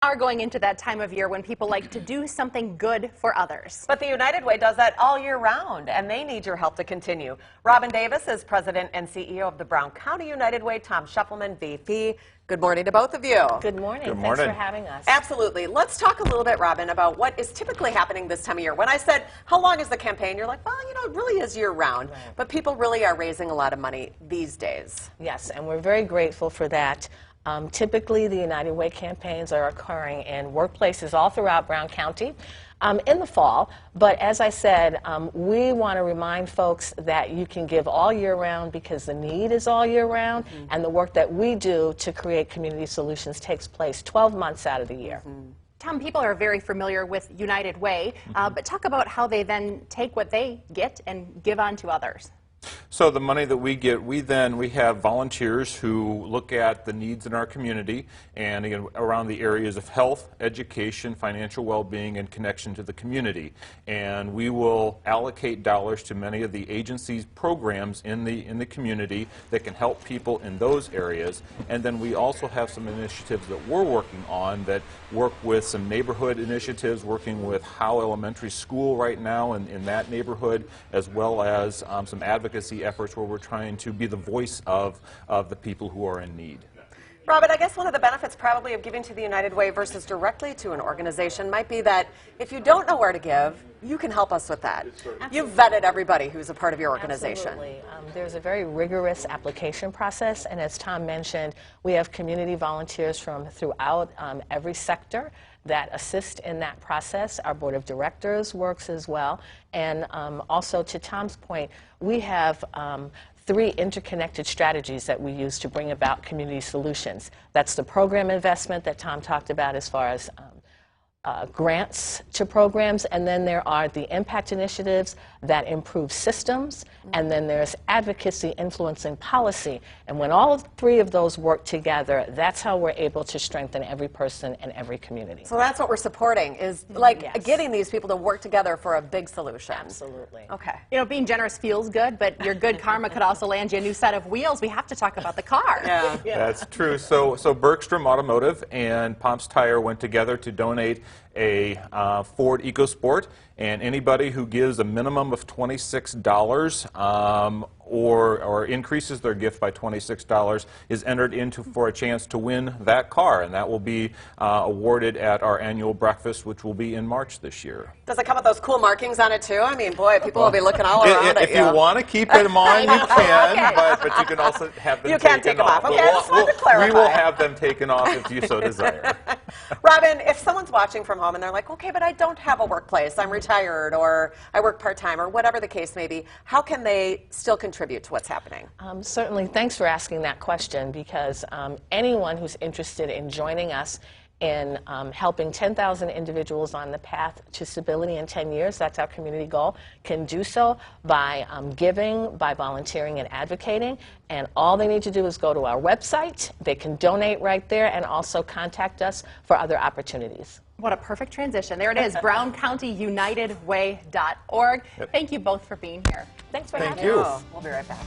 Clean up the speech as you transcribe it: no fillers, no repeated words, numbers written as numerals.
Are going into that time of year when people like to do something good for others. But the United Way does that all year round, and they need your help to continue. Robin Davis is president and CEO of the Brown County United Way. Tom Scheffelman, VP. Good morning to both of you. Good morning. Good morning. Thanks for having us. Absolutely. Let's talk a little bit, Robin, about what is typically happening this time of year. When I said, how long is the campaign? You're like, well, you know, it really is year round. Right. But people really are raising a lot of money these days. Yes, and we're very grateful for that. Typically, the United Way campaigns are occurring in workplaces all throughout Brown County in the fall. But as I said, we want to remind folks that you can give all year round because the need is all year round, and the work that we do to create community solutions takes place 12 months out of the year. Tom, people are very familiar with United Way, but talk about how they then take what they get and give on to others. So the money that we get, we have volunteers who look at the needs in our community and again around the areas of health, education, financial well-being, and connection to the community. And we will allocate dollars to many of the agencies' programs in the community that can help people in those areas. And then we also have some initiatives that we're working on that work with some neighborhood initiatives, working with Howe Elementary School right now in that neighborhood, as well as some advocacy efforts where we're trying to be the voice of the people who are in need. Robin, I guess one of the benefits probably of giving to the United Way versus directly to an organization might be that if you don't know where to give, you can help us with that. Absolutely. You've vetted everybody who's a part of your organization. Absolutely. There's a very rigorous application process, and as Tom mentioned, we have community volunteers from throughout every sector that assist in that process. Our board of directors works as well, and also to Tom's point, we have 3 interconnected strategies that we use to bring about community solutions. That's the program investment that Tom talked about as far as grants to programs, and then there are the impact initiatives that improve systems, and then there's advocacy influencing policy. And when all 3 of those work together, that's how we're able to strengthen every person and every community. So that's what we're supporting, is like Yes. getting these people to work together for a big solution. Absolutely. Okay. You know, being generous feels good, but your good karma could also land you a new set of wheels. We have to talk about the car. Yeah. That's true. So Bergstrom Automotive and Pomps Tire went together to donate a Ford EcoSport, and anybody who gives a minimum of $26 or increases their gift by $26 is entered into for a chance to win that car, and that will be awarded at our annual breakfast, which will be in March this year. Does it come with those cool markings on it too? I mean, boy, people will be looking all around If at you want to keep them on, you can, Okay. but you can also have them You taken can't take them off. Okay, But I just wanted to clarify. We will have them taken off if you so desire. Robin, if someone's watching from home and they're like, okay, but I don't have a workplace, I'm retired, or I work part-time, or whatever the case may be, how can they still contribute to what's happening? Certainly, thanks for asking that question, because anyone who's interested in joining us in helping 10,000 individuals on the path to stability in 10 years, that's our community goal, can do so by giving, by volunteering and advocating. And all they need to do is go to our website. They can donate right there and also contact us for other opportunities. What a perfect transition. There it is, browncountyunitedway.org. Yep. Thank you both for being here. Thanks for Thank having you. us. We'll be right back.